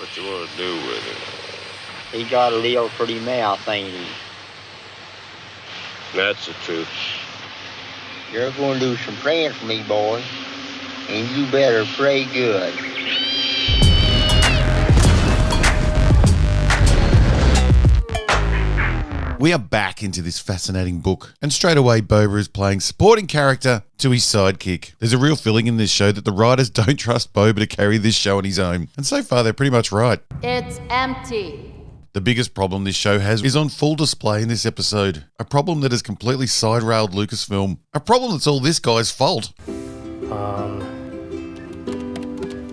What you want to do with it? He got a little pretty mouth, ain't he? That's the truth. You're going to do some praying for me, boy. And you better pray good. We are back into this fascinating book, and straight away Boba is playing supporting character to his sidekick. There's a real feeling in this show that the writers don't trust Boba to carry this show on his own, and so far they're pretty much right. It's empty. The biggest problem this show has is on full display in this episode. A problem that has completely side-railed Lucasfilm. A problem that's all this guy's fault.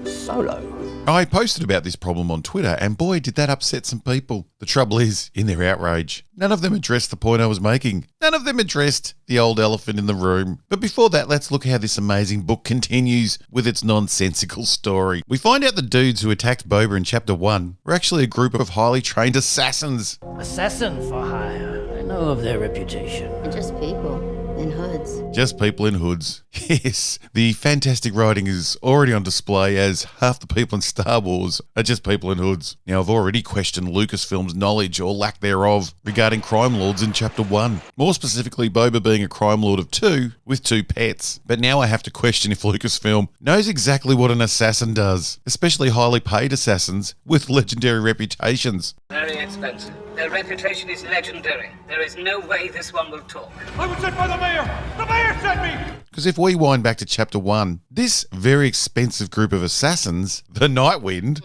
Solo. I posted about this problem on Twitter, and boy, did that upset some people. The trouble is, in their outrage, none of them addressed the point I was making. None of them addressed the old elephant in the room. But before that, let's look how this amazing book continues with its nonsensical story. We find out the dudes who attacked Boba in Chapter 1 were actually a group of highly trained assassins. Assassin for hire. I know of their reputation. And just people in hoods. Just people in hoods. Yes, the fantastic writing is already on display as half the people in Star Wars are just people in hoods. Now, I've already questioned Lucasfilm's knowledge or lack thereof regarding crime lords in Chapter 1. More specifically, Boba being a crime lord of 2 with 2 pets. But now I have to question if Lucasfilm knows exactly what an assassin does, especially highly paid assassins with legendary reputations. Very expensive. Their reputation is legendary. There is no way this one will talk. I was sent by the mayor! The mayor sent me! Because if we wind back to Chapter 1, this very expensive group of assassins, the Nightwind,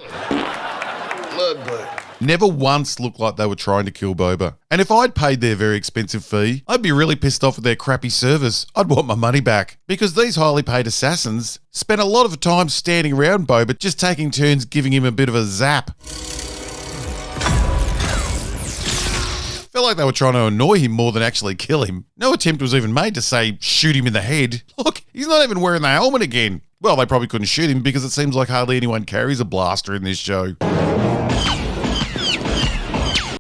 never once looked like they were trying to kill Boba. And if I'd paid their very expensive fee, I'd be really pissed off with their crappy service. I'd want my money back. Because these highly paid assassins spent a lot of time standing around Boba, just taking turns giving him a bit of a zap. Felt like they were trying to annoy him more than actually kill him. No attempt was even made to say, shoot him in the head. Look, he's not even wearing the helmet again. Well, they probably couldn't shoot him because it seems like hardly anyone carries a blaster in this show.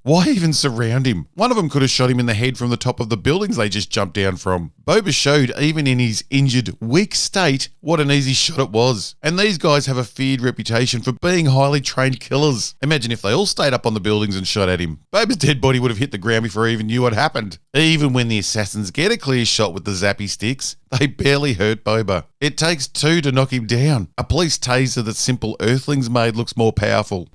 Why even surround him? One of them could have shot him in the head from the top of the buildings they just jumped down from. Boba showed, even in his injured, weak state, what an easy shot it was. And these guys have a feared reputation for being highly trained killers. Imagine if they all stayed up on the buildings and shot at him. Boba's dead body would have hit the ground before he even knew what happened. Even when the assassins get a clear shot with the zappy sticks, they barely hurt Boba. It takes 2 to knock him down. A police taser that simple earthlings made looks more powerful.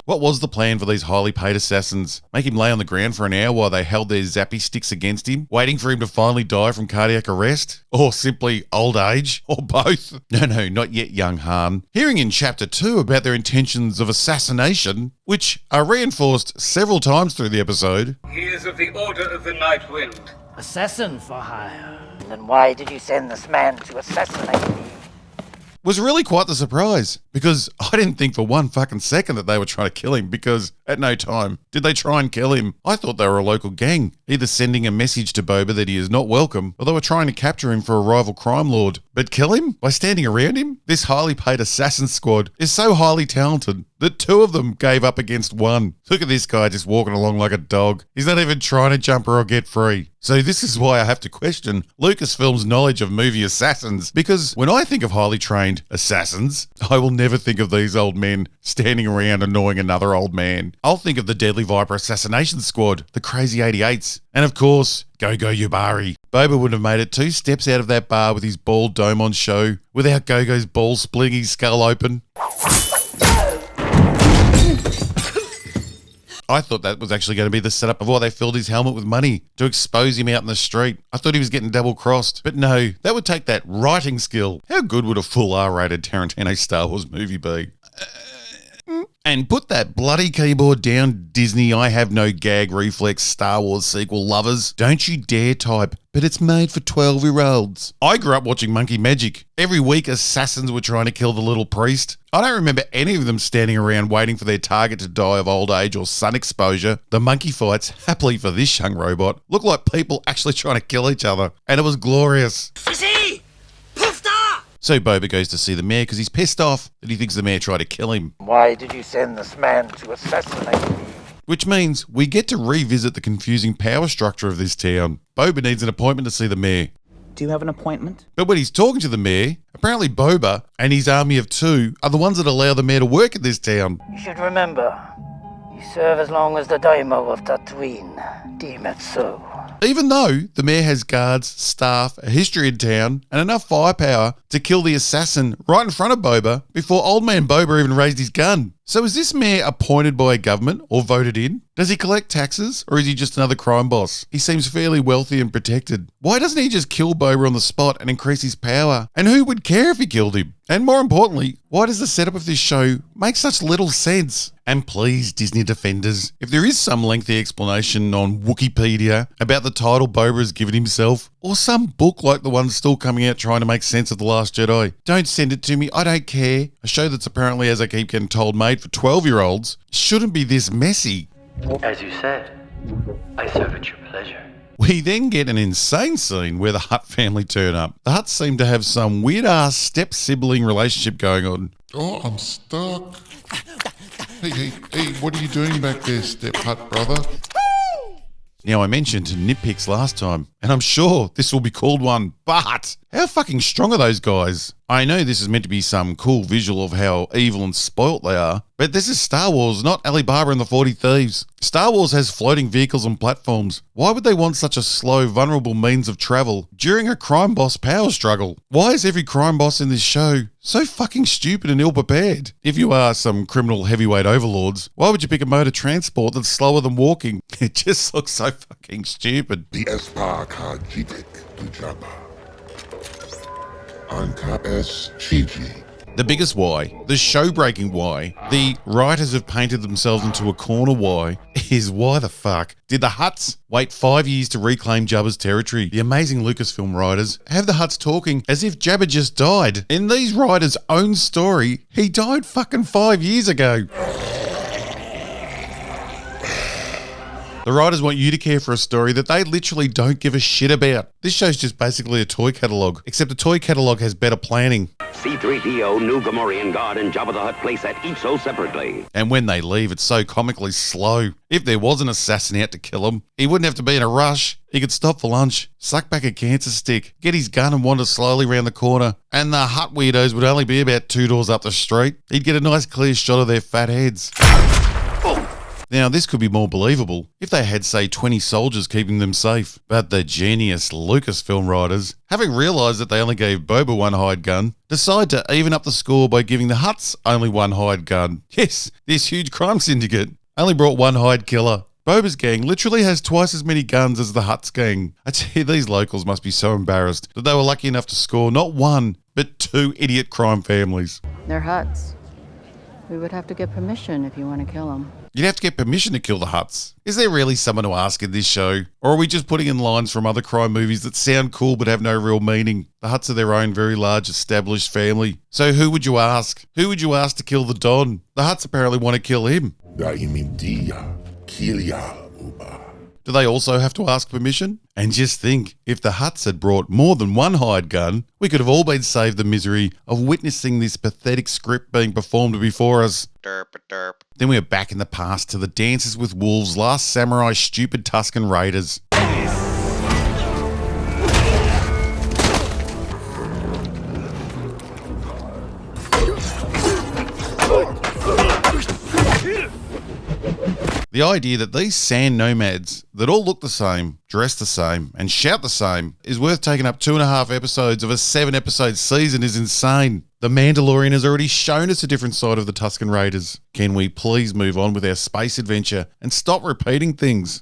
What was the plan for these highly paid assassins? Make him lay on the ground for an hour while they held their zappy sticks against him, waiting for him to finally die from cardiac arrest? Or simply old age? Or both? No, not yet, young Han. Hearing in Chapter 2 about their intentions of assassination, which are reinforced several times through the episode. He is of the Order of the Night Wind. Assassin for hire. Then why did you send this man to assassinate me? Was really quite the surprise, because I didn't think for one fucking second that they were trying to kill him, because at no time did they try and kill him. I thought they were a local gang, either sending a message to Boba that he is not welcome, or they were trying to capture him for a rival crime lord. But kill him? By standing around him? This highly paid assassin squad is so highly talented that 2 of them gave up against 1. Look at this guy just walking along like a dog. He's not even trying to jump or get free. So this is why I have to question Lucasfilm's knowledge of movie assassins, because when I think of highly trained assassins, I will never think of these old men standing around annoying another old man. I'll think of the Deadly Viper Assassination Squad, the Crazy 88s, and of course, Gogo Yubari. Boba would have made it 2 steps out of that bar with his bald dome on show without Gogo's balls splitting his skull open. I thought that was actually going to be the setup of why they filled his helmet with money, to expose him out in the street. I thought he was getting double-crossed. But no, that would take that writing skill. How good would a full R-rated Tarantino Star Wars movie be? And put that bloody keyboard down, Disney. I have no gag reflex Star Wars sequel lovers. Don't you dare type, but it's made for 12-year-olds. I grew up watching Monkey Magic. Every week, assassins were trying to kill the little priest. I don't remember any of them standing around waiting for their target to die of old age or sun exposure. The monkey fights, happily for this young robot, look like people actually trying to kill each other. And it was glorious. So Boba goes to see the mayor because he's pissed off that he thinks the mayor tried to kill him. Why did you send this man to assassinate me? Which means we get to revisit the confusing power structure of this town. Boba needs an appointment to see the mayor. Do you have an appointment? But when he's talking to the mayor, apparently Boba and his army of 2 are the ones that allow the mayor to work in this town. You should remember, you serve as long as the Daimo of Tatooine. Deem it so. Even though the mayor has guards, staff, a history in town, and enough firepower to kill the assassin right in front of Boba before old man Boba even raised his gun. So is this mayor appointed by a government or voted in? Does he collect taxes or is he just another crime boss? He seems fairly wealthy and protected. Why doesn't he just kill Boba on the spot and increase his power? And who would care if he killed him? And more importantly, why does the setup of this show make such little sense? And please, Disney defenders, if there is some lengthy explanation on Wikipedia about the title Boba has given himself, or some book like the one still coming out trying to make sense of The Last Jedi, don't send it to me, I don't care. A show that's apparently, as I keep getting told, made for 12-year-olds shouldn't be this messy. As you said, I serve at your pleasure. We then get an insane scene where the Hutt family turn up. The Hutts seem to have some weird-ass step-sibling relationship going on. Oh, I'm stuck. Hey, what are you doing back there, Step Hutt brother? Now, I mentioned nitpicks last time, and I'm sure this will be called one, but how fucking strong are those guys? I know this is meant to be some cool visual of how evil and spoilt they are, but this is Star Wars, not Alibaba and the 40 Thieves. Star Wars has floating vehicles and platforms. Why would they want such a slow, vulnerable means of travel during a crime boss power struggle? Why is every crime boss in this show so fucking stupid and ill-prepared? If you are some criminal heavyweight overlords, why would you pick a mode of transport that's slower than walking? It just looks so fucking stupid. The Espa Kajitik Dujaba. Anka S. Chiji. The biggest why, the show-breaking why, the writers have painted themselves into a corner why, is why the fuck did the Hutts wait 5 years to reclaim Jabba's territory? The amazing Lucasfilm writers have the Hutts talking as if Jabba just died. In these writers' own story, he died fucking 5 years ago. The writers want you to care for a story that they literally don't give a shit about. This show's just basically a toy catalogue, except a toy catalogue has better planning. C-3PO, New Gamorrean Guard, and Jabba the Hutt place at each so separately. And when they leave, it's so comically slow. If there was an assassin out to kill him, he wouldn't have to be in a rush. He could stop for lunch, suck back a cancer stick, get his gun and wander slowly round the corner. And the Hutt weirdos would only be about 2 doors up the street. He'd get a nice clear shot of their fat heads. Now, this could be more believable if they had, say, 20 soldiers keeping them safe. But the genius Lucasfilm writers, having realised that they only gave Boba one hired gun, decide to even up the score by giving the Hutts only one hired gun. Yes, this huge crime syndicate only brought one hired killer. Boba's gang literally has twice as many guns as the Hutts gang. I tell you, these locals must be so embarrassed that they were lucky enough to score not one, but 2 idiot crime families. They're Hutts. We would have to get permission if you want to kill them. You'd have to get permission to kill the Hutts. Is there really someone to ask in this show? Or are we just putting in lines from other crime movies that sound cool but have no real meaning? The Hutts are their own very large established family. So who would you ask? Who would you ask to kill the Don? The Hutts apparently want to kill him. Do they also have to ask permission? And just think, if the Hutts had brought more than one hired gun, we could have all been saved the misery of witnessing this pathetic script being performed before us. Derp, derp. Then we are back in the past to the Dances with Wolves, Last Samurai, stupid Tusken Raiders. The idea that these sand nomads that all look the same, dress the same, and shout the same is worth taking up 2.5 episodes of a 7-episode season is insane. The Mandalorian has already shown us a different side of the Tusken Raiders. Can we please move on with our space adventure and stop repeating things?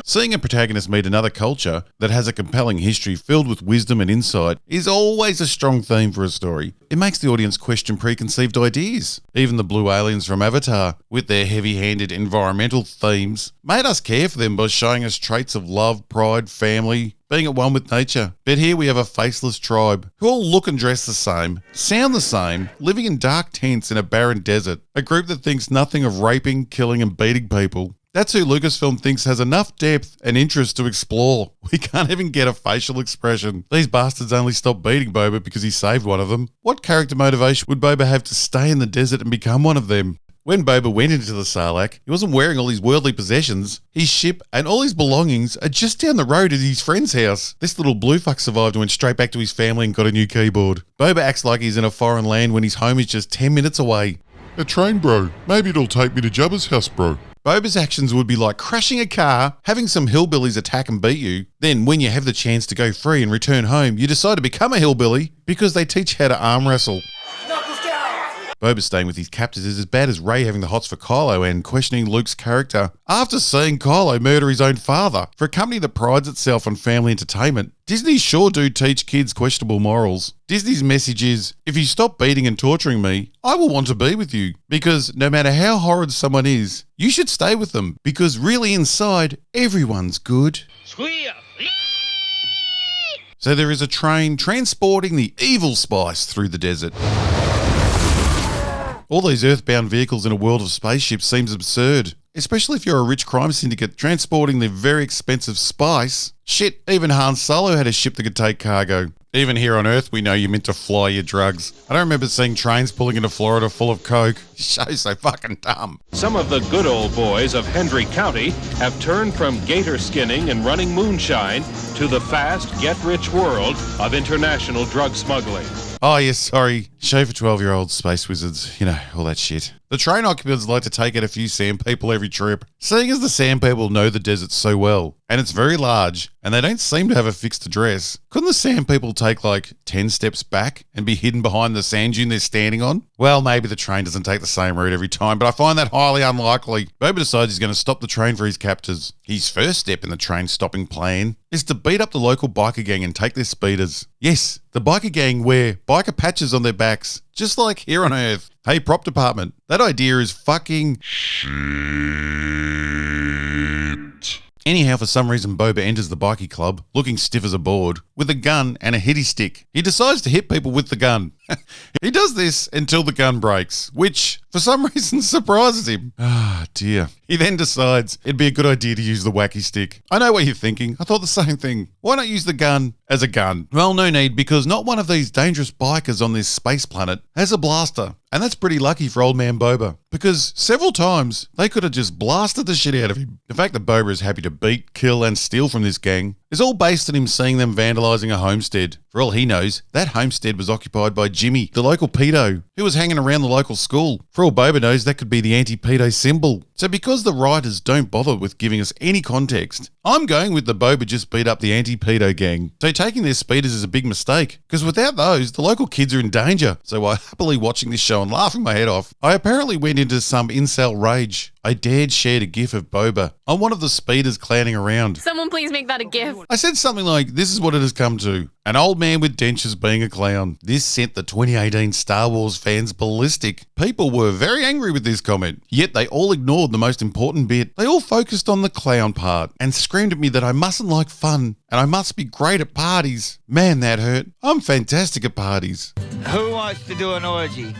Seeing a protagonist meet another culture that has a compelling history filled with wisdom and insight is always a strong theme for a story. It makes the audience question preconceived ideas. Even the blue aliens from Avatar, with their heavy-handed environmental themes, made us care for them by showing us traits of love, pride, family, being at one with nature. But here we have a faceless tribe who all look and dress the same, sound the same, living in dark tents in a barren desert. A group that thinks nothing of raping, killing and beating people. That's who Lucasfilm thinks has enough depth and interest to explore. We can't even get a facial expression. These bastards only stopped beating Boba because he saved one of them. What character motivation would Boba have to stay in the desert and become one of them? When Boba went into the Sarlacc, he wasn't wearing all his worldly possessions. His ship and all his belongings are just down the road at his friend's house. This little blue fuck survived and went straight back to his family and got a new keyboard. Boba acts like he's in a foreign land when his home is just 10 minutes away. A train, bro. Maybe it'll take me to Jabba's house, bro. Boba's actions would be like crashing a car, having some hillbillies attack and beat you. Then when you have the chance to go free and return home, you decide to become a hillbilly because they teach you how to arm wrestle. Boba staying with his captors is as bad as Rey having the hots for Kylo and questioning Luke's character after seeing Kylo murder his own father. For a company that prides itself on family entertainment, Disney sure do teach kids questionable morals. Disney's message is, if you stop beating and torturing me, I will want to be with you. Because no matter how horrid someone is, you should stay with them. Because really inside, everyone's good. So there is a train transporting the evil spice through the desert. All these earthbound vehicles in a world of spaceships seems absurd, especially if you're a rich crime syndicate transporting the very expensive spice. Shit, even Han Solo had a ship that could take cargo. Even here on Earth, we know you're meant to fly your drugs. I don't remember seeing trains pulling into Florida full of coke. Show's so fucking dumb. Some of the good old boys of Hendry County have turned from gator skinning and running moonshine to the fast, get-rich world of international drug smuggling. Oh, yes, sorry. Show for 12-year-old space wizards. You know, all that shit. The train occupants like to take out a few sand people every trip, seeing as the sand people know the desert so well. And it's very large, and they don't seem to have a fixed address. Couldn't the sand people take like 10 steps back and be hidden behind the sand dune they're standing on? Well, maybe the train doesn't take the same route every time, but I find that highly unlikely. Boba decides he's going to stop the train for his captors. His first step in the train stopping plan is to beat up the local biker gang and take their speeders. Yes, the biker gang wear biker patches on their backs, just like here on Earth. Hey, prop department, that idea is fucking shit. Anyhow, for some reason, Boba enters the bikie club, looking stiff as a board, with a gun and a hitty stick. He decides to hit people with the gun. He does this until the gun breaks, which, for some reason, surprises him. Ah, dear. He then decides it'd be a good idea to use the wacky stick. I know what you're thinking. I thought the same thing. Why not use the gun as a gun? Well, no need, because not one of these dangerous bikers on this space planet has a blaster. And that's pretty lucky for old man Boba, because several times they could have just blasted the shit out of him. The fact that Boba is happy to beat, kill, and steal from this gang is all based on him seeing them vandalising a homestead. For all he knows, that homestead was occupied by Jimmy, the local pedo, who was hanging around the local school. For all Boba knows, that could be the anti-pedo symbol. So because the writers don't bother with giving us any context, I'm going with the Boba just beat up the anti-pedo gang. So taking their speeders is a big mistake, because without those, the local kids are in danger. So while happily watching this show and laughing my head off, I apparently went into some incel rage. I dared share a gif of Boba on one of the speeders clowning around. Someone please make that a gif. I said something like, this is what it has come to. An old man with dentures being a clown. This sent the 2018 Star Wars fans ballistic. People were very angry with this comment, yet they all ignored the most important bit. They all focused on the clown part and screamed at me that I mustn't like fun and I must be great at parties. Man, that hurt. I'm fantastic at parties. Who wants to do an orgy?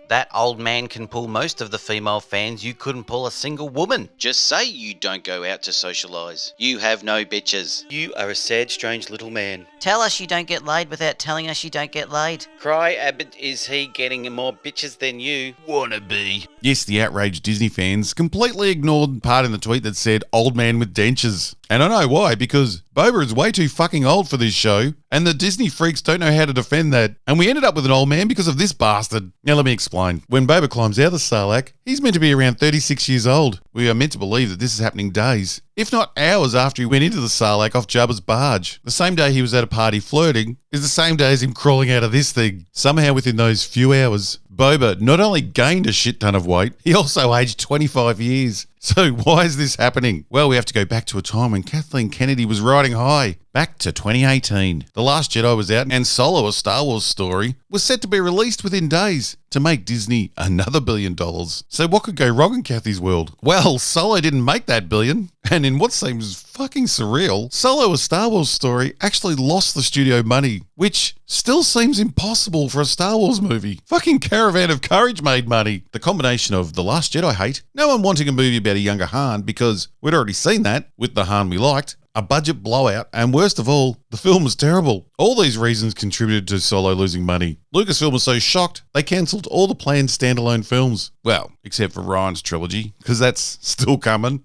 That old man can pull most of the female fans. You couldn't pull a single woman. Just say you don't go out to socialise. You have no bitches. You are a sad, strange little man. Tell us you don't get laid without telling us you don't get laid. Cry, Abbott, is he getting more bitches than you? Wanna be. Yes, the outraged Disney fans completely ignored the part in the tweet that said old man with dentures. And I know why, because Boba is way too fucking old for this show, and the Disney freaks don't know how to defend that. And we ended up with an old man because of this bastard. Now let me explain. When Boba climbs out of the Sarlacc, he's meant to be around 36 years old. We are meant to believe that this is happening days, if not hours after he went into the Sarlacc off Jabba's barge. The same day he was at a party flirting is the same day as him crawling out of this thing. Somehow within those few hours, Boba not only gained a shit ton of weight, he also aged 25 years. So why is this happening? Well, we have to go back to a time when Kathleen Kennedy was riding high. Back to 2018. The Last Jedi was out, and Solo, a Star Wars story, was set to be released within days to make Disney another $1 billion. So what could go wrong in Kathy's world? Well, Solo didn't make that billion, and in what seems fucking surreal, Solo, a Star Wars story, actually lost the studio money, which still seems impossible for a Star Wars movie. Fucking Caravan of Courage made money. The combination of The Last Jedi hate, no one wanting a movie about a younger Han because we'd already seen that with the Han we liked, a budget blowout, and worst of all, the film was terrible. All these reasons contributed to Solo losing money. Lucasfilm was so shocked, they cancelled all the planned standalone films. Well, except for Ryan's trilogy, because that's still coming.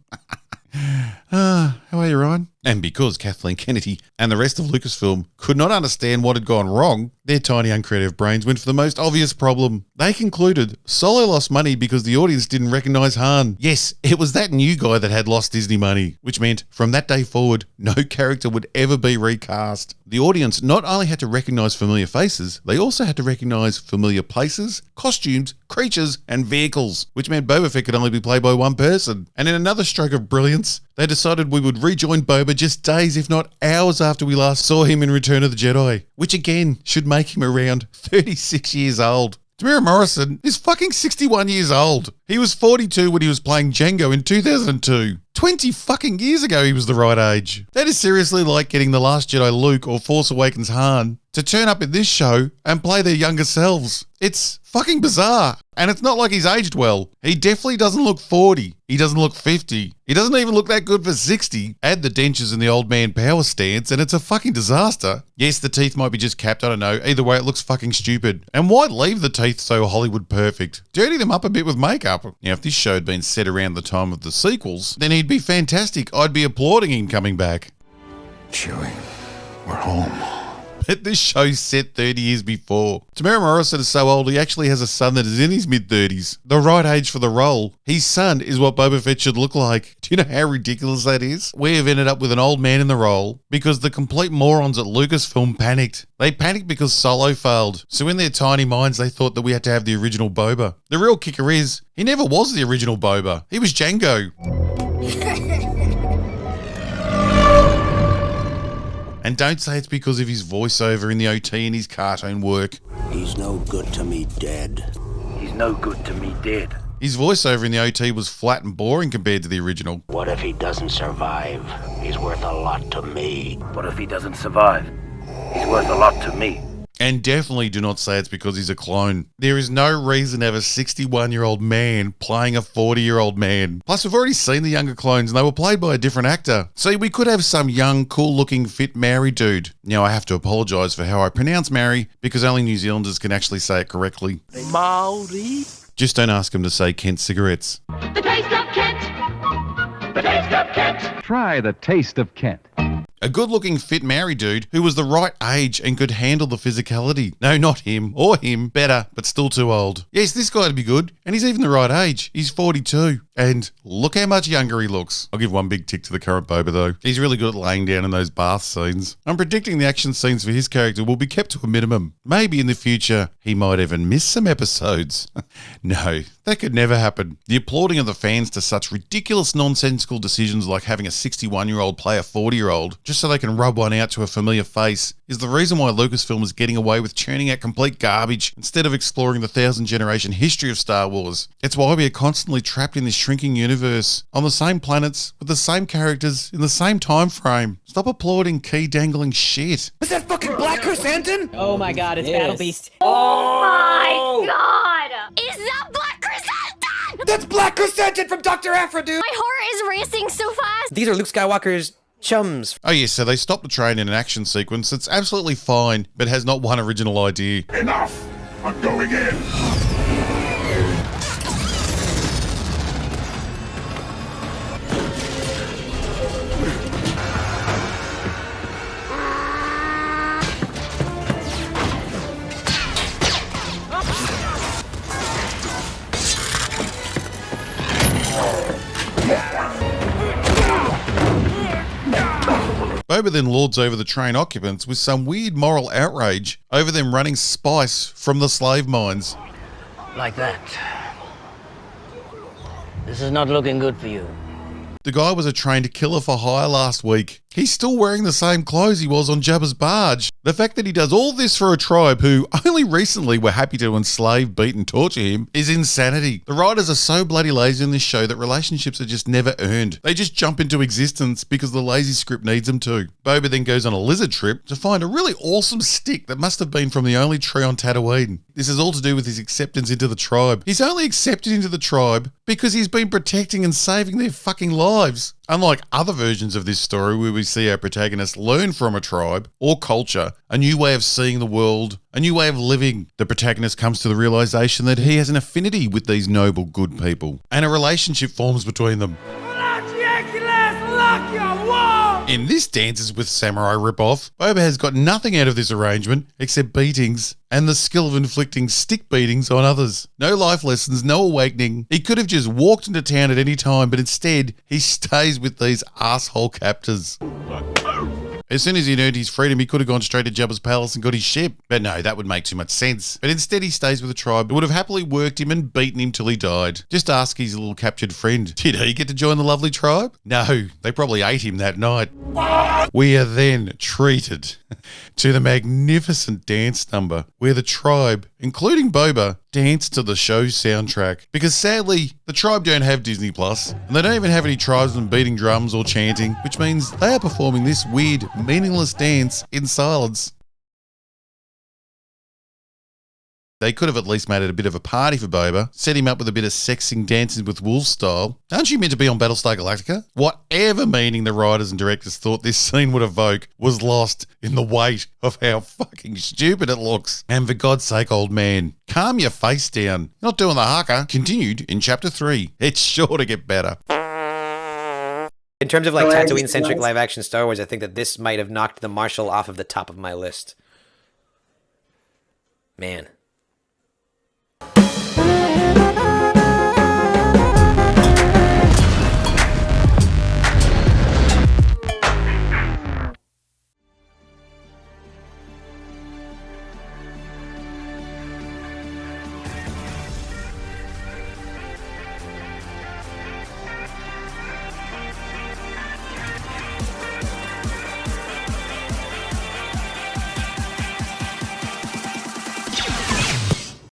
How are you, Ryan? And because Kathleen Kennedy and the rest of Lucasfilm could not understand what had gone wrong, their tiny uncreative brains went for the most obvious problem. They concluded Solo lost money because the audience didn't recognise Han. Yes, it was that new guy that had lost Disney money, which meant from that day forward, no character would ever be recast. The audience not only had to recognise familiar faces, they also had to recognise familiar places, costumes, creatures, and vehicles, which meant Boba Fett could only be played by one person. And in another stroke of brilliance, they decided we would rejoin Boba just days, if not hours after we last saw him in Return of the Jedi, which again should make him around 36 years old. Tamira Morrison is fucking 61 years old. He was 42 when he was playing Django in 2002. 20 fucking years ago he was the right age. That is seriously like getting The Last Jedi Luke or Force Awakens Han to turn up in this show and play their younger selves. It's fucking bizarre. And it's not like he's aged well. He definitely doesn't look 40. He doesn't look 50. He doesn't even look that good for 60. Add the dentures and the old man power stance and it's a fucking disaster. Yes, the teeth might be just capped, I don't know. Either way, it looks fucking stupid. And why leave the teeth so Hollywood perfect? Dirty them up a bit with makeup. Now, if this show had been set around the time of the sequels, then he'd be fantastic. I'd be applauding him coming back. Chewie, we're home. But this show's set 30 years before. Tamira Morrison is so old he actually has a son that is in his mid-30s. The right age for the role. His son is what Boba Fett should look like. Do you know how ridiculous that is? We have ended up with an old man in the role because the complete morons at Lucasfilm panicked. They panicked because Solo failed. So in their tiny minds they thought that we had to have the original Boba. The real kicker is, he never was the original Boba. He was Django. And don't say it's because of his voiceover in the OT and his cartoon work. He's no good to me dead. He's no good to me dead. His voiceover in the OT was flat and boring compared to the original. What if he doesn't survive? He's worth a lot to me. What if he doesn't survive? He's worth a lot to me. And definitely do not say it's because he's a clone. There is no reason to have a 61-year-old man playing a 40-year-old man. Plus, we've already seen the younger clones and they were played by a different actor. See, we could have some young, cool-looking, fit Maori dude. Now, I have to apologise for how I pronounce Maori because only New Zealanders can actually say it correctly. Maori? Just don't ask him to say Kent cigarettes. The taste of Kent! The taste of Kent! Try the taste of Kent. A good-looking, fit Maori dude who was the right age and could handle the physicality. No, not him. Or him. Better, but still too old. Yes, this guy'd be good. And he's even the right age. He's 42. And look how much younger he looks. I'll give one big tick to the current Boba, though. He's really good at laying down in those bath scenes. I'm predicting the action scenes for his character will be kept to a minimum. Maybe in the future, he might even miss some episodes. No, that could never happen. The applauding of the fans to such ridiculous, nonsensical decisions like having a 61-year-old play a 40-year-old just so they can rub one out to a familiar face is the reason why Lucasfilm is getting away with churning out complete garbage instead of exploring the 1,000-generation history of Star Wars. It's why we are constantly trapped in this shrinking universe, on the same planets, with the same characters, in the same time frame. Stop applauding key-dangling shit. Is that fucking Black Chrysanthemum? Oh my god, it's Battle Beast. Oh my god! Is that Black Chrysanthemum? That's Black Chrysanthemum from Dr. Afra, dude! My heart is racing so fast! These are Luke Skywalker's chums. Oh yes, so they stopped the train in an action sequence that's absolutely fine, but has not one original idea. Enough! I'm going in! Boba then lords over the train occupants with some weird moral outrage over them running spice from the slave mines. Like that. This is not looking good for you. The guy was a trained killer for hire last week. He's still wearing the same clothes he was on Jabba's barge. The fact that he does all this for a tribe who only recently were happy to enslave, beat and torture him is insanity. The writers are so bloody lazy in this show that relationships are just never earned. They just jump into existence because the lazy script needs them to. Boba then goes on a lizard trip to find a really awesome stick that must have been from the only tree on Tatooine. This is all to do with his acceptance into the tribe. He's only accepted into the tribe because he's been protecting and saving their fucking lives. Unlike other versions of this story where we see our protagonist learn from a tribe or culture, a new way of seeing the world, a new way of living, the protagonist comes to the realization that he has an affinity with these noble, good people, and a relationship forms between them. In this Dances with Samurai ripoff, Boba has got nothing out of this arrangement except beatings and the skill of inflicting stick beatings on others. No life lessons, no awakening. He could have just walked into town at any time, but instead he stays with these asshole captors. As soon as he'd earned his freedom, he could have gone straight to Jabba's palace and got his ship. But no, that would make too much sense. But instead he stays with the tribe that would have happily worked him and beaten him till he died. Just ask his little captured friend. Did he get to join the lovely tribe? No, they probably ate him that night. We are then treated to the magnificent dance number where the tribe, including Boba, dance to the show's soundtrack. Because sadly, the tribe don't have Disney Plus, and they don't even have any tribesmen beating drums or chanting, which means they are performing this weird, meaningless dance in silence. They could have at least made it a bit of a party for Boba, set him up with a bit of sexing Dances with Wolves style. Aren't you meant to be on Battlestar Galactica? Whatever meaning the writers and directors thought this scene would evoke was lost in the weight of how fucking stupid it looks. And for God's sake, old man, calm your face down. Not doing the haka. Continued in Chapter 3. It's sure to get better. In terms of like Tatooine-centric live-action Star Wars, I think that this might have knocked the Marshal off of the top of my list. Man.